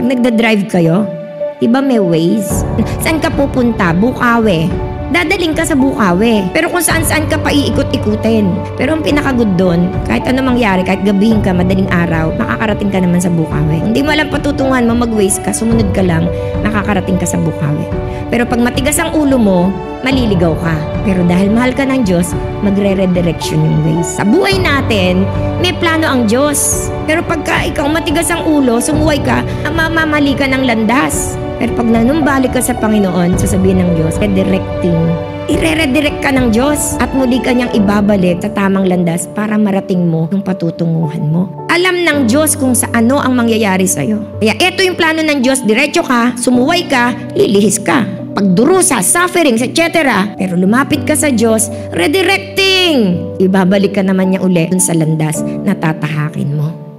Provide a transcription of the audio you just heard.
Pag nagda-drive kayo, diba may ways? Saan ka pupunta? Bukawi. Dadaling ka sa Bukawi. Pero kung saan-saan ka pa iikot-ikutin. Pero ang pinakagood doon, kahit ano mangyari, kahit gabihin ka, madaling araw, makakarating ka naman sa Bukawi. Hindi mo alam patutungan mo, mag-ways ka, sumunod ka lang, makakarating ka sa Bukawi. Pero pag matigas ang ulo mo, maliligaw ka. Pero dahil mahal ka ng Diyos, magre-redirection yung ways. Sa buhay natin, may plano ang Diyos. Pero pagka ikaw matigas ang ulo, sumuway ka, mamamali ka ng landas. Pero pag nanumbalik ka sa Panginoon, sasabihin ng Diyos, redirecting. Ire-redirect ka ng Diyos at muli ka niyang ibabalik sa tamang landas para marating mo yung patutunguhan mo. Alam ng Diyos kung sa ano ang mangyayari sa'yo. Kaya ito yung plano ng Diyos, diretso ka, sumuway ka, lilihis ka. Pagdurusa, sufferings, etc. Pero lumapit ka sa Diyos, redirecting! Ibabalik ka naman niya ulit dun sa landas na tatahakin mo.